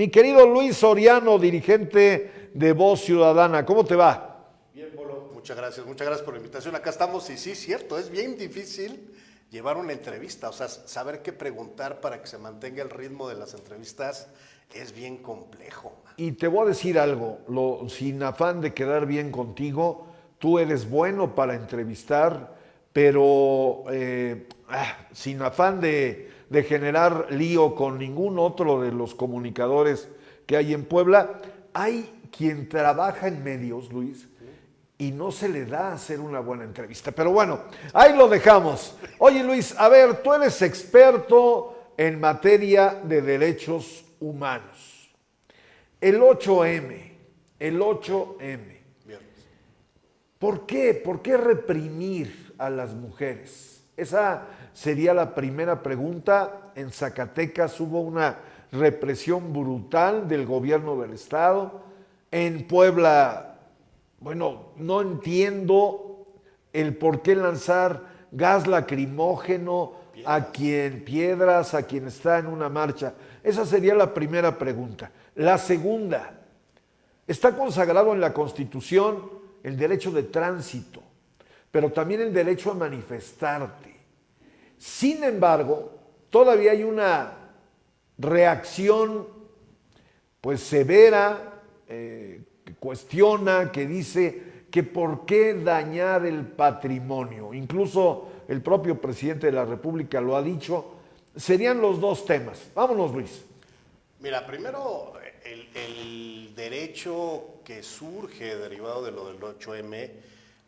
Mi querido Luis Soriano, dirigente de Voz Ciudadana, ¿cómo te va? Bien, Polo, muchas gracias por la invitación. Acá estamos y sí, cierto, es bien difícil llevar una entrevista, o sea, saber qué preguntar para que se mantenga el ritmo de las entrevistas es bien complejo. Y te voy a decir algo, sin afán de quedar bien contigo, tú eres bueno para entrevistar, pero sin afán de generar lío con ningún otro de los comunicadores que hay en Puebla, hay quien trabaja en medios, Luis, y no se le da a hacer una buena entrevista. Pero bueno, ahí lo dejamos. Oye, Luis, a ver, tú eres experto en materia de derechos humanos. El 8M. Bien. ¿Por qué? ¿Por qué reprimir a las mujeres? Esa sería la primera pregunta. En Zacatecas hubo una represión brutal del gobierno del estado. En Puebla, bueno, no entiendo el por qué lanzar gas lacrimógeno a quien está en una marcha. Esa sería la primera pregunta. La segunda, está consagrado en la Constitución el derecho de tránsito, pero también el derecho a manifestarte. Sin embargo, todavía hay una reacción pues severa, que cuestiona, que dice que por qué dañar el patrimonio. Incluso el propio presidente de la República lo ha dicho. Serían los dos temas. Vámonos, Luis. Mira, primero, el derecho que surge derivado de lo del 8M,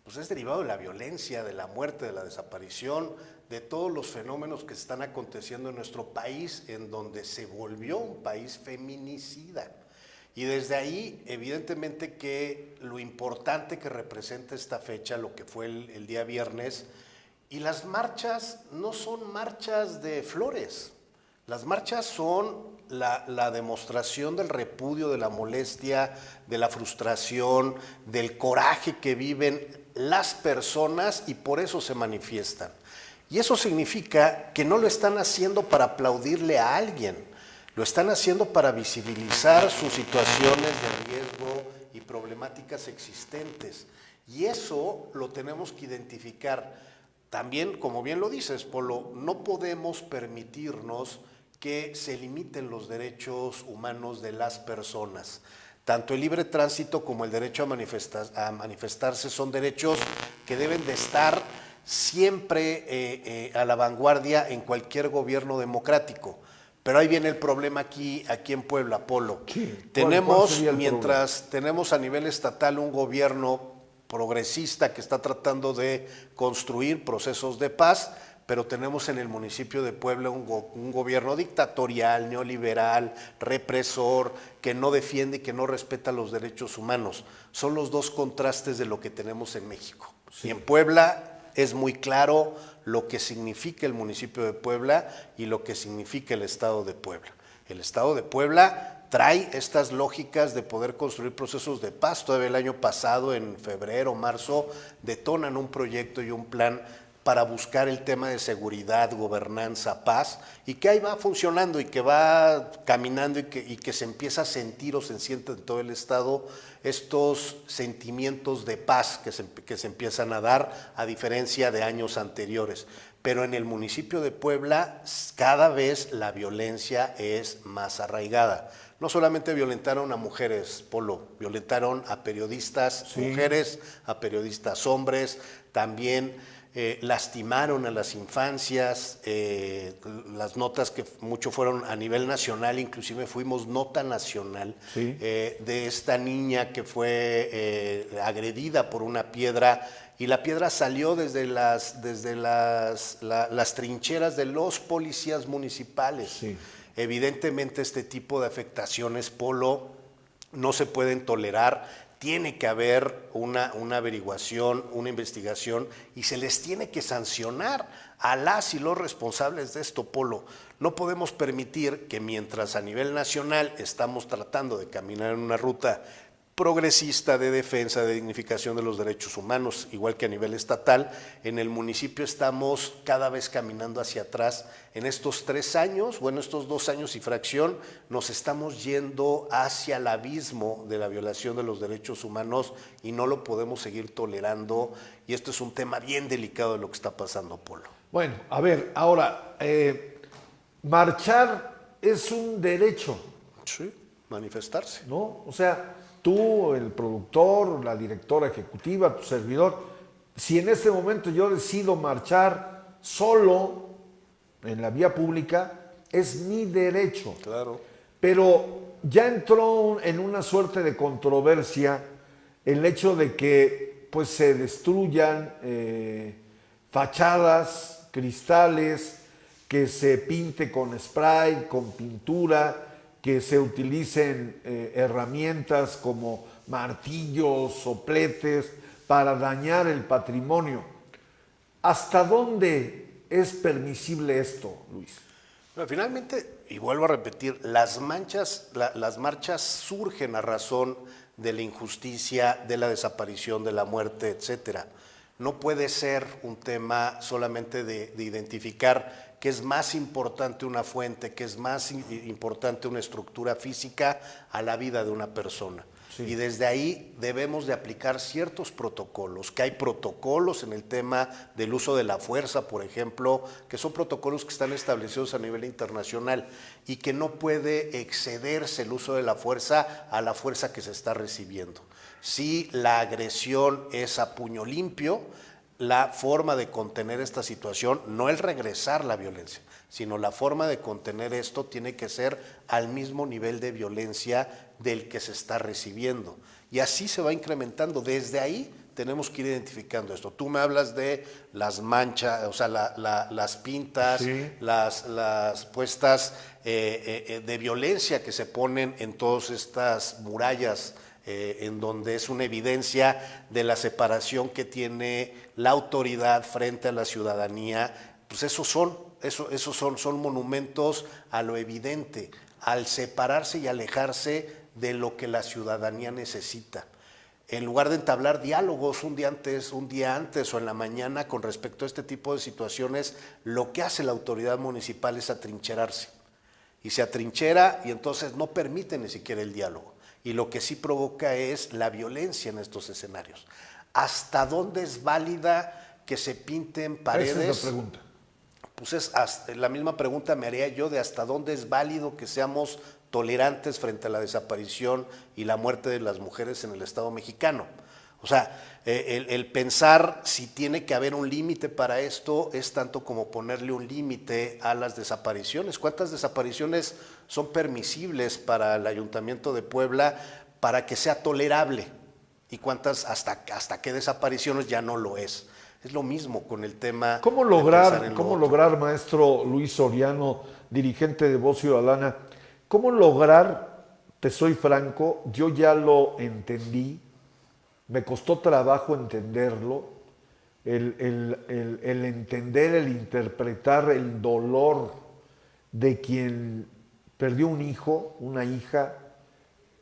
pues es derivado de la violencia, de la muerte, de la desaparición, de todos los fenómenos que están aconteciendo en nuestro país, en donde se volvió un país feminicida. Y desde ahí, evidentemente que lo importante que representa esta fecha, lo que fue el día viernes, y las marchas no son marchas de flores, las marchas son la demostración del repudio, de la molestia, de la frustración, del coraje que viven las personas y por eso se manifiestan. Y eso significa que no lo están haciendo para aplaudirle a alguien, lo están haciendo para visibilizar sus situaciones de riesgo y problemáticas existentes. Y eso lo tenemos que identificar. También, como bien lo dices, Polo, no podemos permitirnos que se limiten los derechos humanos de las personas. Tanto el libre tránsito como el derecho a manifestarse son derechos que deben de estar siempre a la vanguardia en cualquier gobierno democrático. Pero ahí viene el problema aquí en Puebla, Polo. Sí. Mientras tenemos a nivel estatal un gobierno progresista que está tratando de construir procesos de paz, pero tenemos en el municipio de Puebla un gobierno dictatorial, neoliberal, represor, que no defiende y que no respeta los derechos humanos. Son los dos contrastes de lo que tenemos en México. Sí. Y en Puebla es muy claro lo que significa el municipio de Puebla y lo que significa el estado de Puebla. El estado de Puebla trae estas lógicas de poder construir procesos de paz. Todavía el año pasado, en febrero, marzo, detonan un proyecto y un plan para buscar el tema de seguridad, gobernanza, paz, y que ahí va funcionando y que va caminando y que se empieza a sentir o se siente en todo el estado estos sentimientos de paz que se empiezan a dar a diferencia de años anteriores. Pero en el municipio de Puebla cada vez la violencia es más arraigada. No solamente violentaron a mujeres, Polo, violentaron a periodistas mujeres, a periodistas hombres, también lastimaron a las infancias, las notas que mucho fueron a nivel nacional, inclusive fuimos nota nacional, de esta niña que fue agredida por una piedra, y la piedra salió desde las trincheras de los policías municipales. Sí. Evidentemente este tipo de afectaciones, Polo, no se pueden tolerar. Tiene que haber una averiguación, una investigación, y se les tiene que sancionar a las y los responsables de esto, Polo. No podemos permitir que mientras a nivel nacional estamos tratando de caminar en una ruta progresista de defensa, de dignificación de los derechos humanos, igual que a nivel estatal. En el municipio estamos cada vez caminando hacia atrás. En estos 3 años, bueno, estos 2 años y fracción, nos estamos yendo hacia el abismo de la violación de los derechos humanos y no lo podemos seguir tolerando. Y esto es un tema bien delicado de lo que está pasando, Polo. Bueno, a ver, ahora, marchar es un derecho. Sí, manifestarse. ¿No? O sea, tú, el productor, la directora ejecutiva, tu servidor, si en este momento yo decido marchar solo en la vía pública, es mi derecho. Claro. Pero ya entró en una suerte de controversia el hecho de que pues se destruyan fachadas, cristales, que se pinte con spray, con pintura, que se utilicen herramientas como martillos, sopletes, para dañar el patrimonio. ¿Hasta dónde es permisible esto, Luis? Bueno, finalmente, y vuelvo a repetir, las marchas surgen a razón de la injusticia, de la desaparición, de la muerte, etcétera. No puede ser un tema solamente de identificar que es más importante una fuente, que es más importante una estructura física a la vida de una persona. Sí. Y desde ahí debemos de aplicar ciertos protocolos, que hay protocolos en el tema del uso de la fuerza, por ejemplo, que son protocolos que están establecidos a nivel internacional y que no puede excederse el uso de la fuerza a la fuerza que se está recibiendo. Si la agresión es a puño limpio, la forma de contener esta situación, no el regresar la violencia, sino la forma de contener esto tiene que ser al mismo nivel de violencia del que se está recibiendo. Y así se va incrementando. Desde ahí tenemos que ir identificando esto. Tú me hablas de las manchas, o sea, las pintas, sí, las puestas de violencia que se ponen en todas estas murallas, en donde es una evidencia de la separación que tiene la autoridad frente a la ciudadanía. Pues esos son monumentos a lo evidente, al separarse y alejarse de lo que la ciudadanía necesita. En lugar de entablar diálogos un día antes o en la mañana con respecto a este tipo de situaciones, lo que hace la autoridad municipal es atrincherarse. Y se atrinchera y entonces no permite ni siquiera el diálogo. Y lo que sí provoca es la violencia en estos escenarios. ¿Hasta dónde es válida que se pinten paredes? Esa es la pregunta. Pues la misma pregunta me haría yo de hasta dónde es válido que seamos tolerantes frente a la desaparición y la muerte de las mujeres en el Estado mexicano. O sea, el pensar si tiene que haber un límite para esto es tanto como ponerle un límite a las desapariciones. ¿Cuántas desapariciones son permisibles para el Ayuntamiento de Puebla para que sea tolerable? ¿Y cuántas hasta qué desapariciones ya no lo es? Es lo mismo con el tema. ¿Cómo lograr, maestro Luis Soriano, dirigente de Voz Ciudadana, cómo lograr, te soy franco, yo ya lo entendí, me costó trabajo entenderlo, el entender, el interpretar el dolor de quien perdió un hijo, una hija,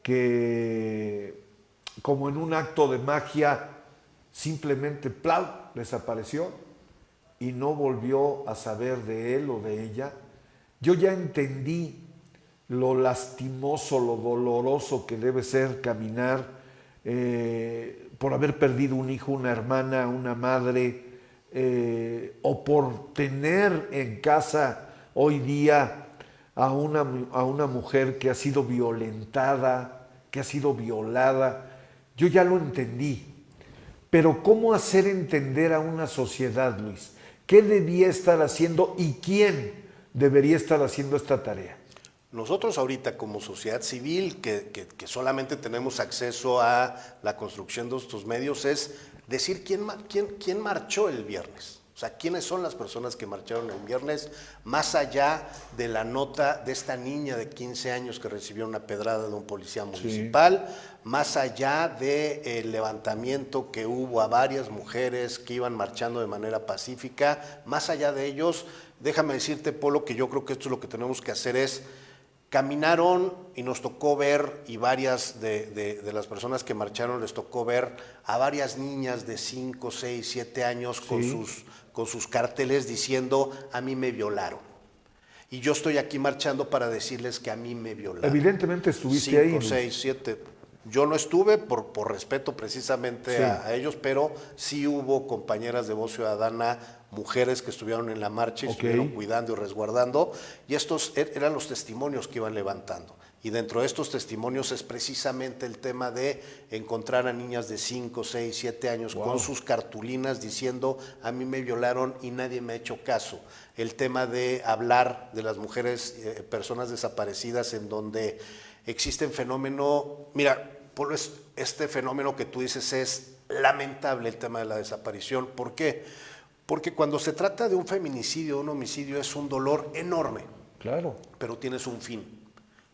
que como en un acto de magia simplemente desapareció y no volvió a saber de él o de ella. Yo ya entendí lo lastimoso, lo doloroso que debe ser caminar por haber perdido un hijo, una hermana, una madre, o por tener en casa hoy día a una mujer que ha sido violentada, que ha sido violada. Yo ya lo entendí. Pero ¿cómo hacer entender a una sociedad, Luis? ¿Qué debía estar haciendo y quién debería estar haciendo esta tarea? Nosotros ahorita como sociedad civil, que solamente tenemos acceso a la construcción de estos medios, es decir quién marchó el viernes. O sea, quiénes son las personas que marcharon el viernes, más allá de la nota de esta niña de 15 años que recibió una pedrada de un policía municipal, sí, más allá del levantamiento que hubo a varias mujeres que iban marchando de manera pacífica, más allá de ellos, déjame decirte, Polo, que yo creo que esto es lo que tenemos que hacer es Caminaron y nos tocó ver, y varias de las personas que marcharon les tocó ver a varias niñas de 5, 6, 7 años con sus carteles diciendo, a mí me violaron. Y yo estoy aquí marchando para decirles que a mí me violaron. Evidentemente estuviste ahí. 5, 6, 7. Yo no estuve por respeto precisamente a ellos, pero sí hubo compañeras de Voz Ciudadana, mujeres que estuvieron en la marcha y estuvieron cuidando y resguardando, y estos eran los testimonios que iban levantando. Y dentro de estos testimonios es precisamente el tema de encontrar a niñas de 5, 6, 7 años con sus cartulinas diciendo, a mí me violaron y nadie me ha hecho caso. El tema de hablar de las mujeres, personas desaparecidas, en donde existen fenómeno, mira, por este fenómeno que tú dices es lamentable, el tema de la desaparición. ¿Por qué? Porque cuando se trata de un feminicidio, un homicidio, es un dolor enorme. Claro. Pero tienes un fin.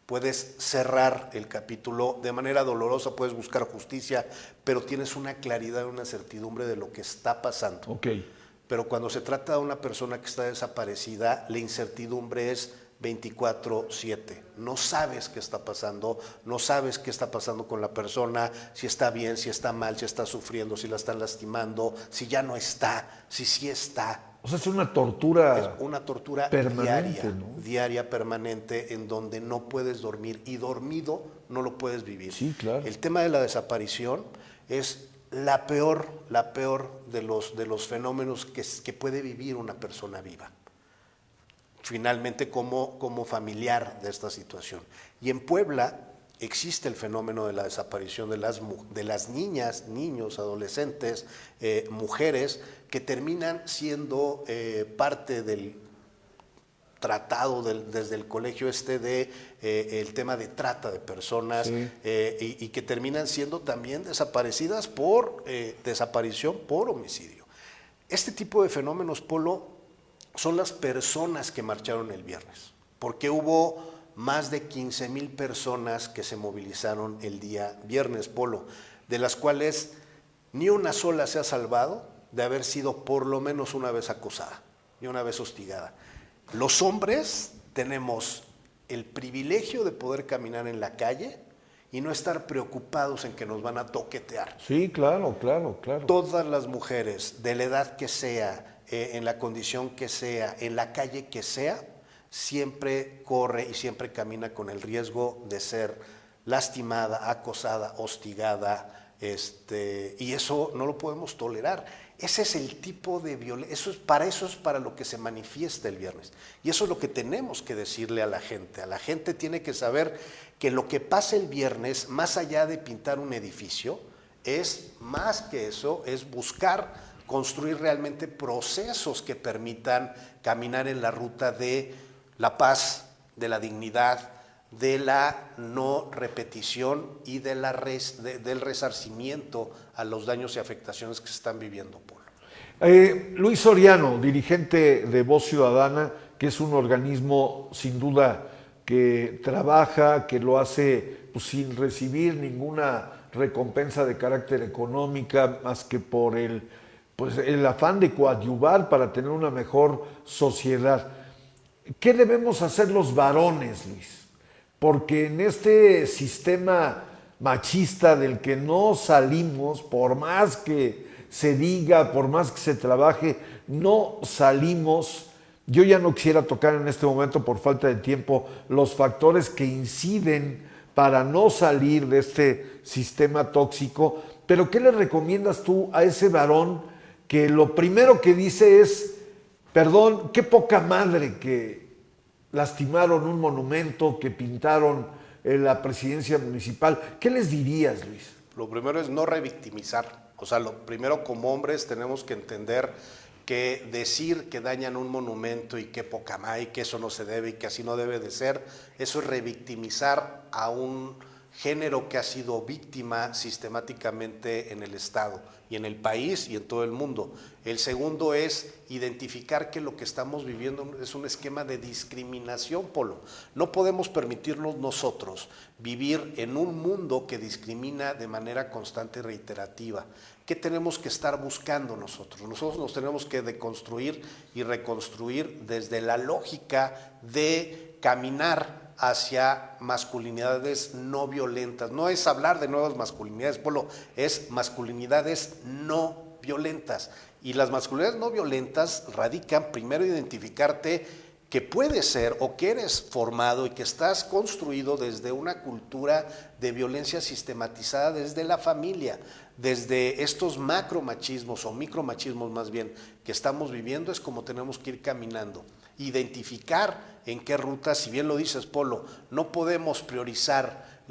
Puedes cerrar el capítulo de manera dolorosa, puedes buscar justicia, pero tienes una claridad, una certidumbre de lo que está pasando. Okay. Pero cuando se trata de una persona que está desaparecida, la incertidumbre es 24/7. No sabes qué está pasando, no sabes qué está pasando con la persona, si está bien, si está mal, si está sufriendo, si la están lastimando, si ya no está, si sí está. O sea, es una tortura. Es una tortura permanente, diaria, ¿no? diaria, permanente, en donde no puedes dormir, y dormido no lo puedes vivir. Sí, claro. El tema de la desaparición es la peor de los fenómenos que puede vivir una persona viva. Finalmente, como familiar de esta situación. Y en Puebla existe el fenómeno de la desaparición de las niñas, niños, adolescentes, mujeres, que terminan siendo parte del tratado desde el colegio el tema de trata de personas, y que terminan siendo también desaparecidas por desaparición por homicidio. Este tipo de fenómenos, Polo, son las personas que marcharon el viernes, porque hubo más de 15,000 personas que se movilizaron el día viernes, Polo, de las cuales ni una sola se ha salvado de haber sido por lo menos una vez acosada y una vez hostigada. Los hombres tenemos el privilegio de poder caminar en la calle y no estar preocupados en que nos van a toquetear. Sí, claro, claro, claro. Todas las mujeres, de la edad que sea, en la condición que sea, en la calle que sea, siempre corre y siempre camina con el riesgo de ser lastimada, acosada, hostigada, y eso no lo podemos tolerar. Ese es el tipo de violencia, para eso es para lo que se manifiesta el viernes. Y eso es lo que tenemos que decirle a la gente. A la gente tiene que saber que lo que pasa el viernes, más allá de pintar un edificio, es más que eso, es buscar construir realmente procesos que permitan caminar en la ruta de la paz, de la dignidad, de la no repetición y del resarcimiento a los daños y afectaciones que se están viviendo, Polo. Luis Soriano, dirigente de Voz Ciudadana, que es un organismo sin duda que trabaja, que lo hace pues, sin recibir ninguna recompensa de carácter económica, más que por el afán de coadyuvar para tener una mejor sociedad. ¿Qué debemos hacer los varones, Luis? Porque en este sistema machista del que no salimos, por más que se diga, por más que se trabaje, no salimos. Yo ya no quisiera tocar en este momento, por falta de tiempo, los factores que inciden para no salir de este sistema tóxico, pero ¿qué le recomiendas tú a ese varón que lo primero que dice es, perdón, qué poca madre que lastimaron un monumento, que pintaron la presidencia municipal? ¿Qué les dirías, Luis? Lo primero es no revictimizar. O sea, lo primero, como hombres tenemos que entender que decir que dañan un monumento y que poca madre, y que eso no se debe y que así no debe de ser, eso es revictimizar a un género que ha sido víctima sistemáticamente en el Estado y en el país y en todo el mundo. El segundo es identificar que lo que estamos viviendo es un esquema de discriminación, Polo. No podemos permitirnos nosotros vivir en un mundo que discrimina de manera constante y reiterativa. ¿Qué tenemos que estar buscando nosotros? Nosotros nos tenemos que deconstruir y reconstruir desde la lógica de caminar hacia masculinidades no violentas. No es hablar de nuevas masculinidades, Polo, es masculinidades no violentas. Y las masculinidades no violentas radican primero identificarte que puedes ser o que eres formado y que estás construido desde una cultura de violencia sistematizada desde la familia, desde estos macromachismos o micromachismos más bien que estamos viviendo, es como tenemos que ir caminando. Identificar en qué ruta, si bien lo dices, Polo, no podemos priorizar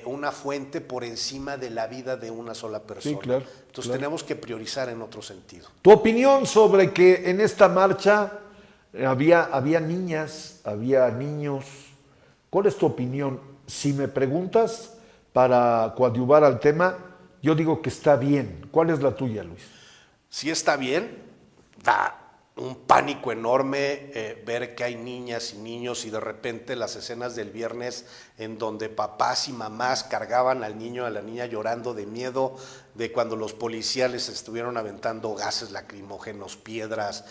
una fuente por encima de la vida de una sola persona. Sí, claro, Entonces claro. tenemos que priorizar en otro sentido. Tu opinión sobre que en esta marcha había niñas, había niños. ¿Cuál es tu opinión? Si me preguntas para coadyuvar al tema, yo digo que está bien. ¿Cuál es la tuya, Luis? Sí está bien, da un pánico enorme ver que hay niñas y niños y de repente las escenas del viernes en donde papás y mamás cargaban al niño, a la niña llorando de miedo, de cuando los policías les estuvieron aventando gases lacrimógenos, piedras,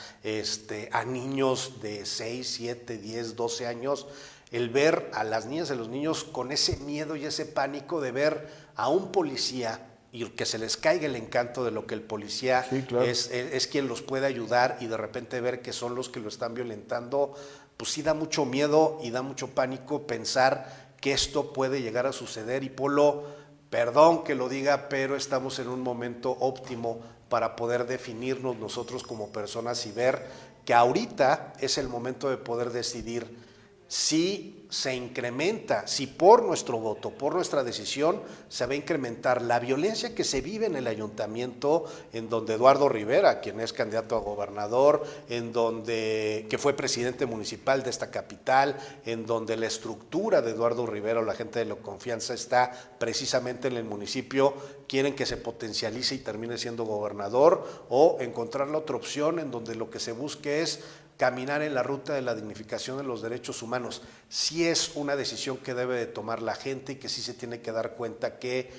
a niños de 6, 7, 10, 12 años, el ver a las niñas y a los niños con ese miedo y ese pánico de ver a un policía y que se les caiga el encanto de lo que el policía sí, claro, es quien los puede ayudar y de repente ver que son los que lo están violentando, pues sí da mucho miedo y da mucho pánico pensar que esto puede llegar a suceder. Y Polo, perdón que lo diga, pero estamos en un momento óptimo para poder definirnos nosotros como personas y ver que ahorita es el momento de poder decidir si se incrementa, si por nuestro voto, por nuestra decisión, se va a incrementar la violencia que se vive en el ayuntamiento, en donde Eduardo Rivera, quien es candidato a gobernador, que fue presidente municipal de esta capital, en donde la estructura de Eduardo Rivera o la gente de la confianza está precisamente en el municipio, quieren que se potencialice y termine siendo gobernador, o encontrar la otra opción en donde lo que se busque es caminar en la ruta de la dignificación de los derechos humanos. Sí es una decisión que debe de tomar la gente y que sí se tiene que dar cuenta que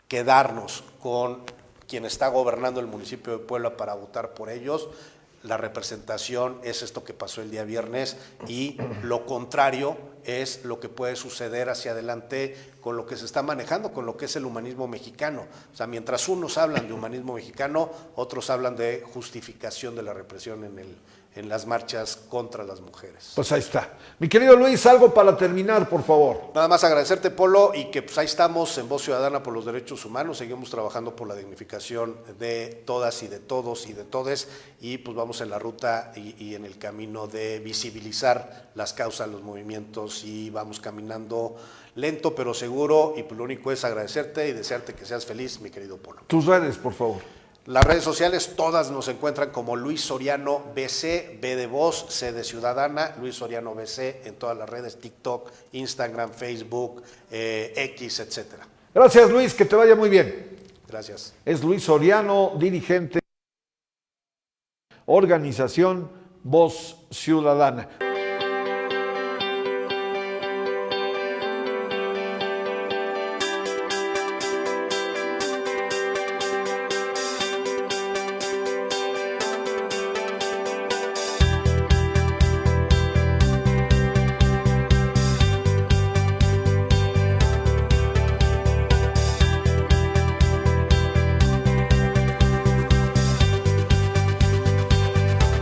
quedarnos con quien está gobernando el municipio de Puebla para votar por ellos, la representación es esto que pasó el día viernes y lo contrario es lo que puede suceder hacia adelante con lo que se está manejando, con lo que es el humanismo mexicano. O sea, mientras unos hablan de humanismo mexicano, otros hablan de justificación de la represión en las marchas contra las mujeres. Pues ahí está. Mi querido Luis, algo para terminar, por favor. Nada más agradecerte, Polo, y que pues ahí estamos en Voz Ciudadana por los Derechos Humanos, seguimos trabajando por la dignificación de todas y de todos y de todes, y pues vamos en la ruta y en el camino de visibilizar las causas, los movimientos, y vamos caminando lento pero seguro, y pues lo único es agradecerte y desearte que seas feliz, mi querido Polo. Tus redes, por favor. Las redes sociales todas nos encuentran como Luis Soriano BC, B de voz, C de ciudadana, Luis Soriano BC en todas las redes, TikTok, Instagram, Facebook, X, etcétera. Gracias, Luis, que te vaya muy bien. Gracias. Es Luis Soriano, dirigente, organización Voz Ciudadana.